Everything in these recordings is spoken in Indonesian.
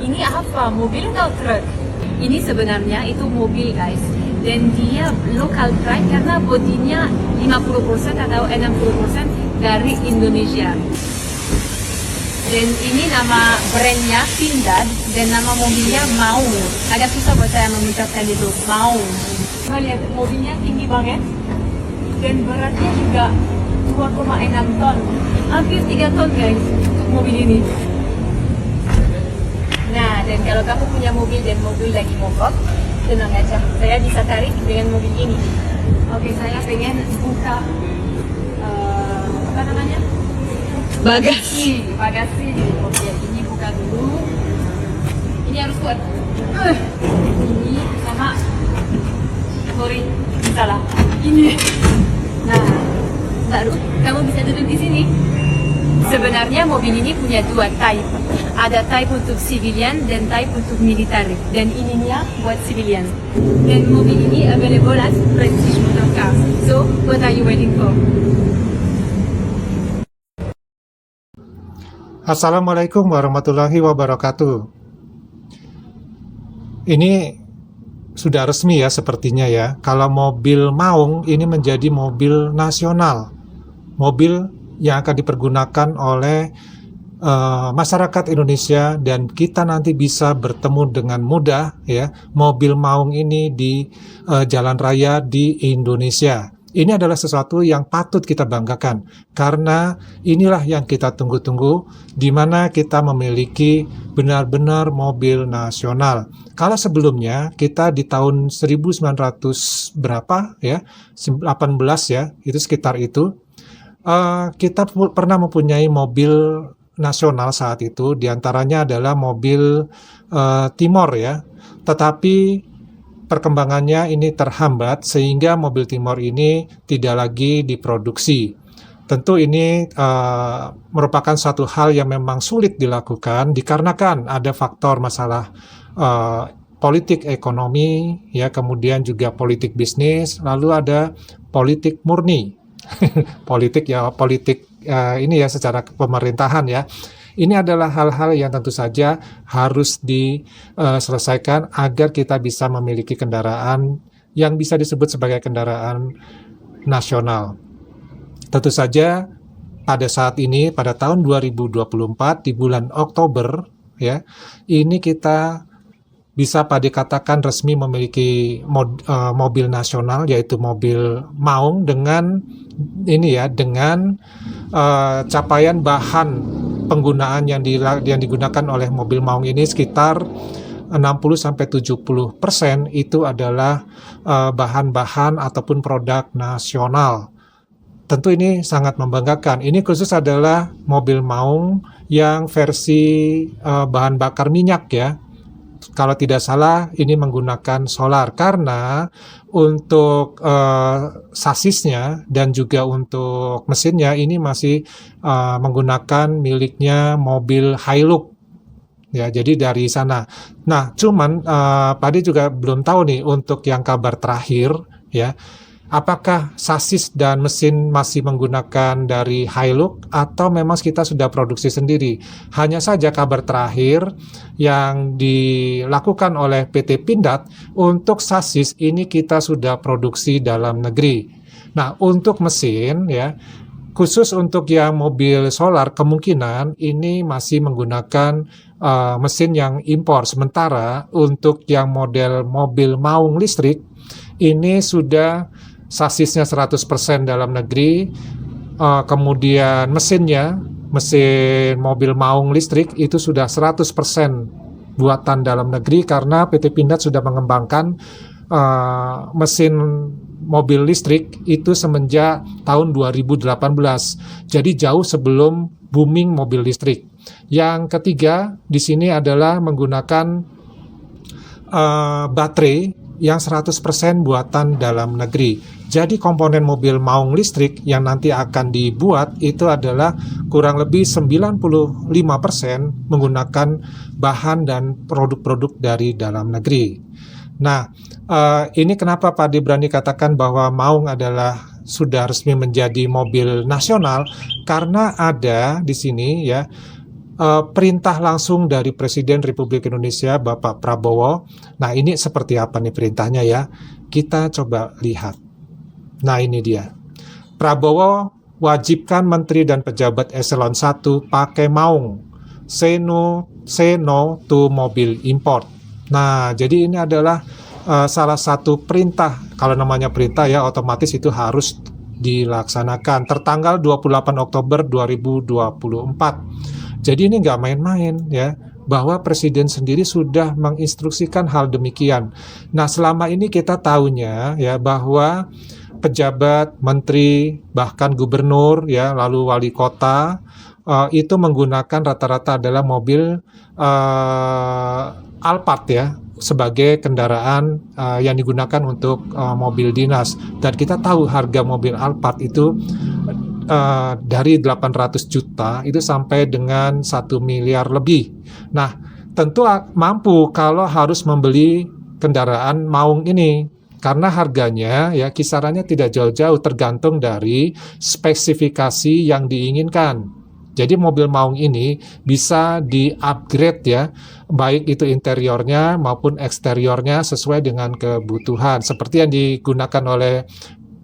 ini apa? Mobil atau truk? Ini sebenarnya itu mobil guys. Dan dia local pride karena bodinya 50% atau 60% dari Indonesia. Dan ini nama brandnya Pindad dan nama mobilnya Maung. Agak susah buat saya mengucapkan itu, Maung. Coba lihat mobilnya tinggi banget dan beratnya juga 2,6 ton. Hampir 3 ton guys untuk mobil ini. Nah, dan kalau kamu punya mobil dan mobil lagi mogok, tenang aja, saya bisa tarik dengan mobil ini. Oke, saya pengen buka apa namanya? Bagasi. Oke, ini buka dulu. Ini harus kuat. Ini sama, sorry, salah. Ini. Nah, baru kamu bisa duduk di sini. Sebenarnya mobil ini punya dua type. Ada type untuk civilian dan type untuk militer. Dan ininya buat civilian. Dan mobil ini available as Prestige Motor Car. So, what are you waiting for? Assalamualaikum warahmatullahi wabarakatuh. Ini sudah resmi ya sepertinya ya. Kalau mobil Maung ini menjadi mobil nasional. Mobil yang akan dipergunakan oleh masyarakat Indonesia dan kita nanti bisa bertemu dengan mudah ya mobil Maung ini di jalan raya di Indonesia. Ini adalah sesuatu yang patut kita banggakan karena inilah yang kita tunggu-tunggu di mana kita memiliki benar-benar mobil nasional. Kalau sebelumnya kita di tahun 1900 berapa ya, 18 ya, itu sekitar itu kita pernah mempunyai mobil nasional saat itu, diantaranya adalah mobil Timor ya, tetapi perkembangannya ini terhambat sehingga mobil Timor ini tidak lagi diproduksi. Tentu ini merupakan satu hal yang memang sulit dilakukan dikarenakan ada faktor masalah politik ekonomi ya, kemudian juga politik bisnis, lalu ada politik murni. politik ini ya secara pemerintahan ya. Ini adalah hal-hal yang tentu saja harus diselesaikan agar kita bisa memiliki kendaraan yang bisa disebut sebagai kendaraan nasional. Tentu saja pada saat ini, pada tahun 2024 di bulan Oktober ya, ini kita bisa dikatakan resmi memiliki mobil nasional yaitu mobil Maung dengan ini ya, dengan capaian bahan penggunaan yang digunakan oleh mobil Maung ini sekitar 60-70% itu adalah bahan-bahan ataupun produk nasional. Tentu ini sangat membanggakan. Ini khusus adalah mobil Maung yang versi bahan bakar minyak ya. Kalau tidak salah ini menggunakan solar karena untuk sasisnya dan juga untuk mesinnya ini masih menggunakan miliknya mobil Hilux ya, jadi dari sana. Nah cuman Pak Ade juga belum tahu nih untuk yang kabar terakhir ya, apakah sasis dan mesin masih menggunakan dari Hilux atau memang kita sudah produksi sendiri. Hanya saja kabar terakhir yang dilakukan oleh PT Pindad untuk sasis ini kita sudah produksi dalam negeri. Nah untuk mesin ya, khusus untuk yang mobil solar kemungkinan ini masih menggunakan mesin yang impor. Sementara untuk yang model mobil Maung listrik ini sudah sasisnya 100% dalam negeri, kemudian mesin mobil Maung listrik itu sudah 100% buatan dalam negeri karena PT Pindad sudah mengembangkan mesin mobil listrik itu semenjak tahun 2018. Jadi jauh sebelum booming mobil listrik. Yang ketiga di sini adalah menggunakan baterai yang 100% buatan dalam negeri. Jadi komponen mobil Maung listrik yang nanti akan dibuat itu adalah kurang lebih 95% menggunakan bahan dan produk-produk dari dalam negeri. Nah, ini kenapa Pak Ade berani katakan bahwa Maung adalah sudah resmi menjadi mobil nasional, karena ada di sini ya perintah langsung dari Presiden Republik Indonesia Bapak Prabowo. Nah, ini seperti apa nih perintahnya ya? Kita coba lihat. Nah, ini dia. Prabowo wajibkan menteri dan pejabat eselon 1 pakai maung. Say no to mobil import. Nah, jadi ini adalah salah satu perintah. Kalau namanya perintah ya otomatis itu harus dilaksanakan tertanggal 28 Oktober 2024. Jadi ini nggak main-main ya, bahwa Presiden sendiri sudah menginstruksikan hal demikian. Nah, selama ini kita tahunya ya bahwa pejabat, menteri, bahkan gubernur ya, lalu wali kota itu menggunakan rata-rata adalah mobil Alphard ya, sebagai kendaraan yang digunakan untuk mobil dinas. Dan kita tahu harga mobil Alphard itu dari 800 juta itu sampai dengan 1 miliar lebih. Nah, tentu mampu kalau harus membeli kendaraan maung ini, karena harganya ya kisarannya tidak jauh-jauh tergantung dari spesifikasi yang diinginkan. Jadi mobil maung ini bisa di-upgrade ya, baik itu interiornya maupun eksteriornya sesuai dengan kebutuhan. Seperti yang digunakan oleh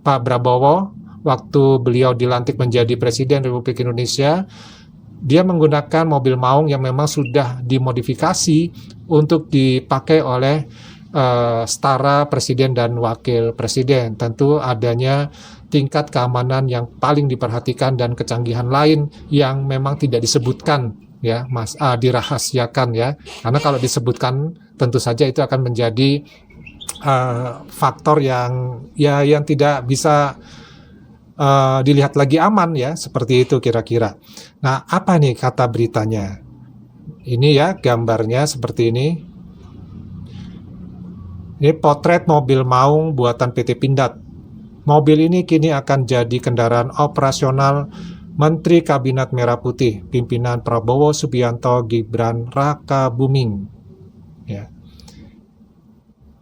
Pak Prabowo waktu beliau dilantik menjadi Presiden Republik Indonesia. Dia menggunakan mobil maung yang memang sudah dimodifikasi untuk dipakai oleh setara presiden dan wakil presiden. Tentu adanya tingkat keamanan yang paling diperhatikan dan kecanggihan lain yang memang tidak disebutkan ya, dirahasiakan ya. Karena kalau disebutkan tentu saja itu akan menjadi faktor yang tidak bisa dilihat lagi aman ya, seperti itu kira-kira. Nah, apa nih kata beritanya? Ini ya gambarnya seperti ini. Ini potret mobil maung buatan PT Pindad. Mobil ini kini akan jadi kendaraan operasional Menteri Kabinet Merah Putih, pimpinan Prabowo Subianto Gibran Raka Buming. Ya.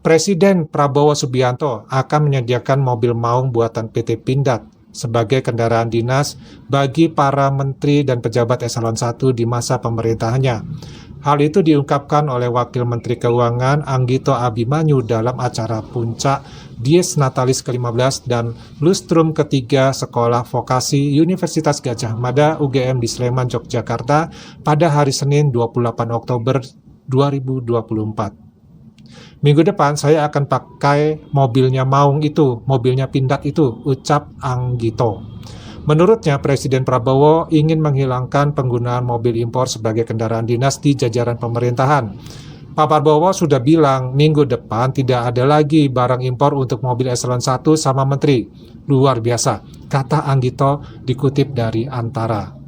Presiden Prabowo Subianto akan menyediakan mobil maung buatan PT Pindad sebagai kendaraan dinas bagi para menteri dan pejabat eselon 1 di masa pemerintahannya. Hal itu diungkapkan oleh Wakil Menteri Keuangan Anggito Abimanyu dalam acara puncak Dies Natalis ke-15 dan Lustrum ketiga Sekolah Vokasi Universitas Gadjah Mada UGM di Sleman, Yogyakarta pada hari Senin 28 Oktober 2024. Minggu depan saya akan pakai mobilnya maung itu, mobilnya Pindad itu, ucap Anggito. Menurutnya, Presiden Prabowo ingin menghilangkan penggunaan mobil impor sebagai kendaraan dinas di jajaran pemerintahan. Pak Prabowo sudah bilang minggu depan tidak ada lagi barang impor untuk mobil eselon 1 sama menteri. Luar biasa, kata Anggito dikutip dari Antara.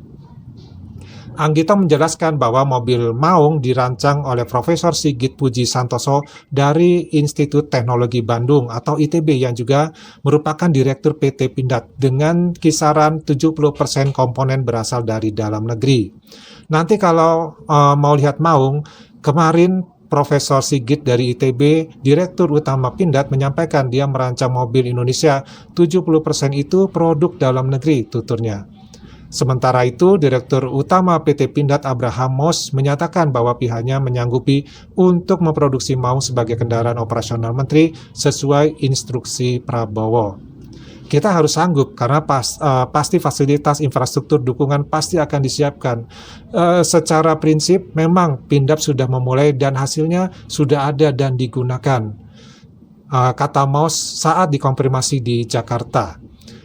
Anggito menjelaskan bahwa mobil maung dirancang oleh Profesor Sigit Puji Santoso dari Institut Teknologi Bandung atau ITB yang juga merupakan Direktur PT Pindad dengan kisaran 70% komponen berasal dari dalam negeri. Nanti kalau mau lihat maung, kemarin Profesor Sigit dari ITB, Direktur Utama Pindad menyampaikan dia merancang mobil Indonesia 70% itu produk dalam negeri, tuturnya. Sementara itu, Direktur Utama PT Pindad Abraham Mos menyatakan bahwa pihaknya menyanggupi untuk memproduksi maung sebagai kendaraan operasional menteri sesuai instruksi Prabowo. Kita harus sanggup karena pasti fasilitas infrastruktur dukungan pasti akan disiapkan. Secara prinsip memang Pindad sudah memulai dan hasilnya sudah ada dan digunakan, kata Mos saat dikonfirmasi di Jakarta.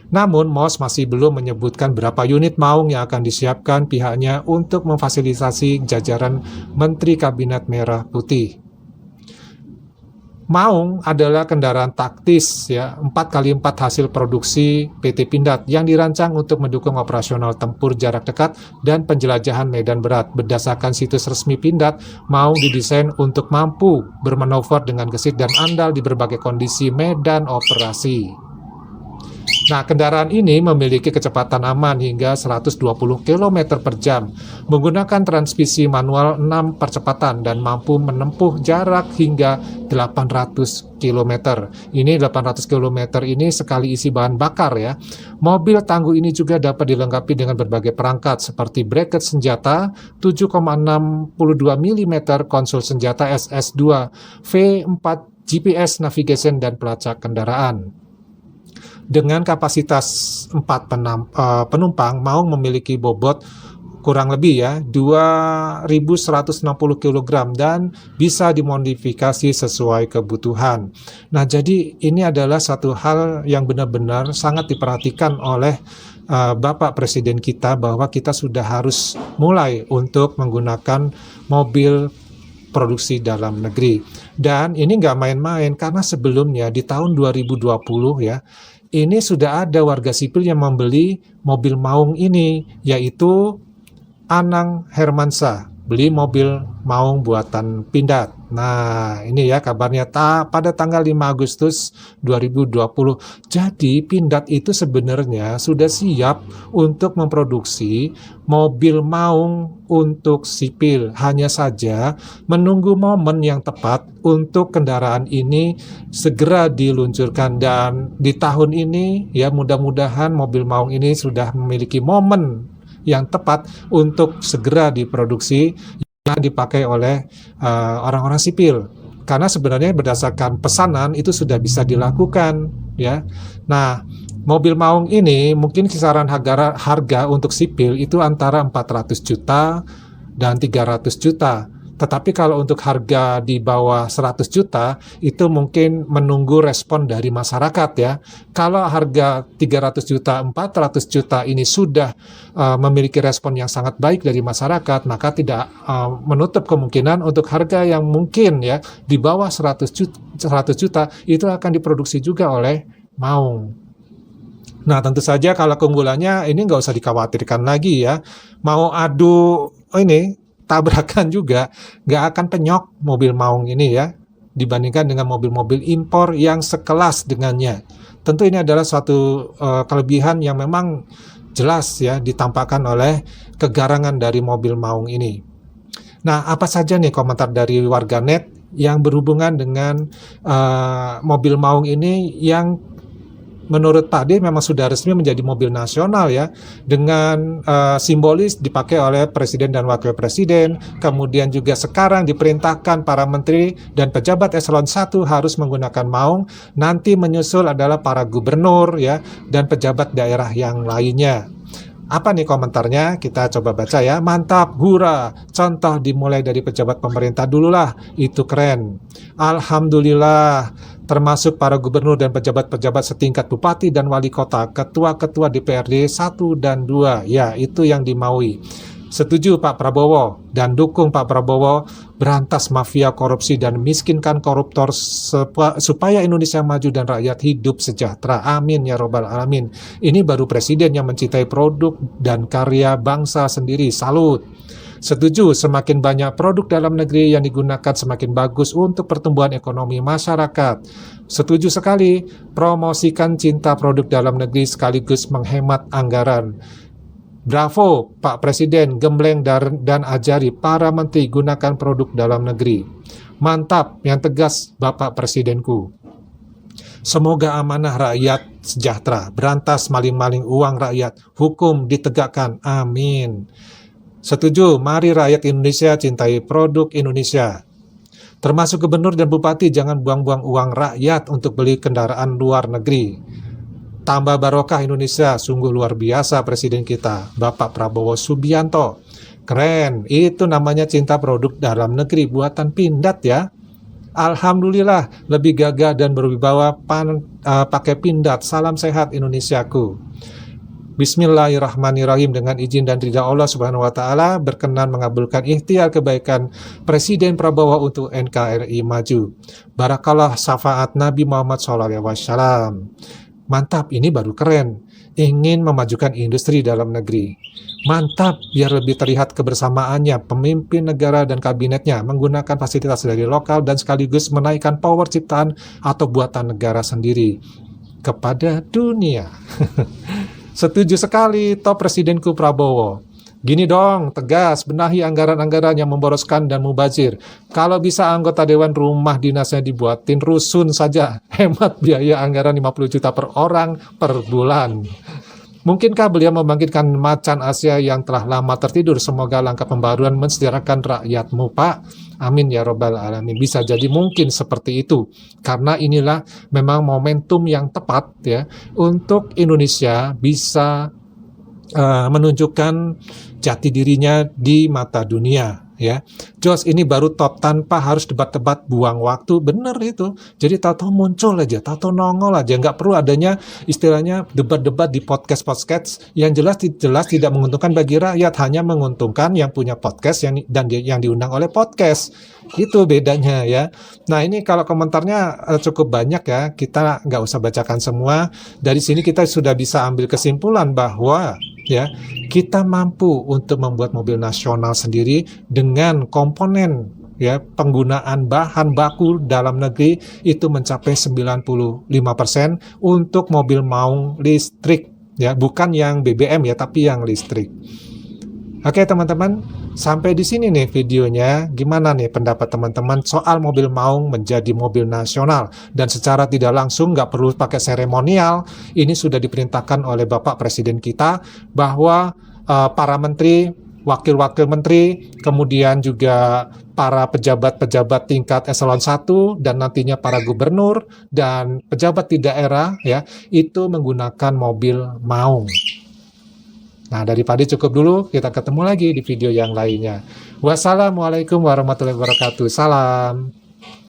Namun, Mos masih belum menyebutkan berapa unit maung yang akan disiapkan pihaknya untuk memfasilitasi jajaran Menteri Kabinet Merah Putih. Maung adalah kendaraan taktis ya, 4x4 hasil produksi PT Pindad yang dirancang untuk mendukung operasional tempur jarak dekat dan penjelajahan medan berat. Berdasarkan situs resmi Pindad, maung didesain untuk mampu bermanuver dengan gesit dan andal di berbagai kondisi medan operasi. Nah, kendaraan ini memiliki kecepatan aman hingga 120 km per jam, menggunakan transmisi manual 6 percepatan dan mampu menempuh jarak hingga 800 km. Ini 800 km ini sekali isi bahan bakar ya. Mobil tangguh ini juga dapat dilengkapi dengan berbagai perangkat seperti bracket senjata, 7,62 mm konsol senjata SS2, V4 GPS navigation dan pelacak kendaraan. Dengan kapasitas 4 penumpang, Maung memiliki bobot kurang lebih ya 2.160 kg dan bisa dimodifikasi sesuai kebutuhan. Nah, jadi ini adalah satu hal yang benar-benar sangat diperhatikan oleh Bapak Presiden kita, bahwa kita sudah harus mulai untuk menggunakan mobil produksi dalam negeri. Dan ini nggak main-main, karena sebelumnya di tahun 2020 ya, ini sudah ada warga sipil yang membeli mobil Maung ini, yaitu Anang Hermansyah, beli mobil Maung buatan Pindad. Nah, ini ya kabarnya pada tanggal 5 Agustus 2020. Jadi Pindad itu sebenarnya sudah siap untuk memproduksi mobil Maung untuk sipil. Hanya saja menunggu momen yang tepat untuk kendaraan ini segera diluncurkan. Dan di tahun ini ya, mudah-mudahan mobil Maung ini sudah memiliki momen yang tepat untuk segera diproduksi, yang dipakai oleh orang-orang sipil. Karena sebenarnya berdasarkan pesanan itu sudah bisa dilakukan ya. Nah, mobil Maung ini mungkin kisaran harga untuk sipil itu antara 400 juta dan 300 juta. Tetapi kalau untuk harga di bawah 100 juta itu mungkin menunggu respon dari masyarakat ya. Kalau harga 300 juta, 400 juta ini sudah memiliki respon yang sangat baik dari masyarakat, maka tidak menutup kemungkinan untuk harga yang mungkin ya di bawah 100 juta itu akan diproduksi juga oleh Maung. Nah, tentu saja kalau keunggulannya ini nggak usah dikhawatirkan lagi ya. Mau adu ini tabrakan juga nggak akan penyok mobil Maung ini ya, dibandingkan dengan mobil-mobil impor yang sekelas dengannya. Tentu ini adalah suatu kelebihan yang memang jelas ya ditampakkan oleh kegarangan dari mobil Maung ini. Nah, apa saja nih komentar dari warganet yang berhubungan dengan mobil Maung ini yang menurut Pak D memang sudah resmi menjadi mobil nasional ya, dengan simbolis dipakai oleh Presiden dan Wakil Presiden. Kemudian juga sekarang diperintahkan para menteri dan pejabat eselon 1 harus menggunakan Maung. Nanti menyusul adalah para gubernur ya dan pejabat daerah yang lainnya. Apa nih komentarnya? Kita coba baca ya. Mantap, hura. Contoh dimulai dari pejabat pemerintah dululah. Itu keren. Alhamdulillah. Termasuk para gubernur dan pejabat-pejabat setingkat bupati dan wali kota, ketua-ketua DPRD 1 dan 2. Ya, itu yang dimaui. Setuju Pak Prabowo dan dukung Pak Prabowo berantas mafia korupsi dan miskinkan koruptor supaya Indonesia maju dan rakyat hidup sejahtera. Amin ya robbal alamin. Ini baru presiden yang mencintai produk dan karya bangsa sendiri. Salut. Setuju, semakin banyak produk dalam negeri yang digunakan semakin bagus untuk pertumbuhan ekonomi masyarakat. Setuju sekali, promosikan cinta produk dalam negeri sekaligus menghemat anggaran. Bravo, Pak Presiden, gembleng dan ajari para menteri gunakan produk dalam negeri. Mantap, yang tegas Bapak Presidenku. Semoga amanah rakyat sejahtera, berantas maling-maling uang rakyat, hukum ditegakkan. Amin. Setuju, mari rakyat Indonesia cintai produk Indonesia. Termasuk gubernur dan bupati jangan buang-buang uang rakyat untuk beli kendaraan luar negeri. Tambah barokah Indonesia, sungguh luar biasa presiden kita, Bapak Prabowo Subianto. Keren, itu namanya cinta produk dalam negeri buatan Pindad ya. Alhamdulillah, lebih gagah dan berwibawa pakai Pindad. Salam sehat Indonesiaku. Bismillahirrahmanirrahim. Dengan izin dan ridha Allah Subhanahu wa taala berkenan mengabulkan ikhtiar kebaikan Presiden Prabowo untuk NKRI maju. Barakallah syafaat Nabi Muhammad SAW. Mantap, ini baru keren. Ingin memajukan industri dalam negeri. Mantap, biar lebih terlihat kebersamaannya pemimpin negara dan kabinetnya menggunakan fasilitas dari lokal dan sekaligus menaikkan power ciptaan atau buatan negara sendiri. kepada dunia. Setuju sekali, top Presidenku Prabowo. Gini dong, tegas, benahi anggaran-anggaran yang memboroskan dan mubazir. Kalau bisa anggota Dewan rumah dinasnya dibuatin rusun saja, hemat biaya anggaran 50 juta per orang per bulan. Mungkinkah beliau membangkitkan macan Asia yang telah lama tertidur? Semoga langkah pembaruan mensejahterakan rakyatmu, Pak. Amin ya robbal alamin. Bisa jadi mungkin seperti itu. Karena inilah memang momentum yang tepat ya untuk Indonesia bisa menunjukkan jati dirinya di mata dunia ya. Jos, ini baru top tanpa harus debat-debat buang waktu, bener itu. Jadi tahu-tahu muncul aja, tahu-tahu nongol aja, nggak perlu adanya istilahnya debat-debat di podcast yang jelas tidak menguntungkan bagi rakyat, hanya menguntungkan yang punya podcast yang diundang oleh podcast. Itu bedanya ya. Nah, ini kalau komentarnya cukup banyak ya, kita nggak usah bacakan semua. Dari sini kita sudah bisa ambil kesimpulan bahwa ya, kita mampu untuk membuat mobil nasional sendiri dengan komponen ya penggunaan bahan baku dalam negeri itu mencapai 95% untuk mobil maung listrik ya, bukan yang BBM ya, tapi yang listrik. Oke teman-teman, sampai di sini nih videonya. Gimana nih pendapat teman-teman soal mobil maung menjadi mobil nasional? Dan secara tidak langsung, nggak perlu pakai seremonial, ini sudah diperintahkan oleh Bapak Presiden kita bahwa para menteri, wakil-wakil menteri, kemudian juga para pejabat-pejabat tingkat eselon 1 dan nantinya para gubernur dan pejabat di daerah ya, itu menggunakan mobil maung. Nah, dari Padi cukup dulu, kita ketemu lagi di video yang lainnya. Wassalamualaikum warahmatullahi wabarakatuh. Salam.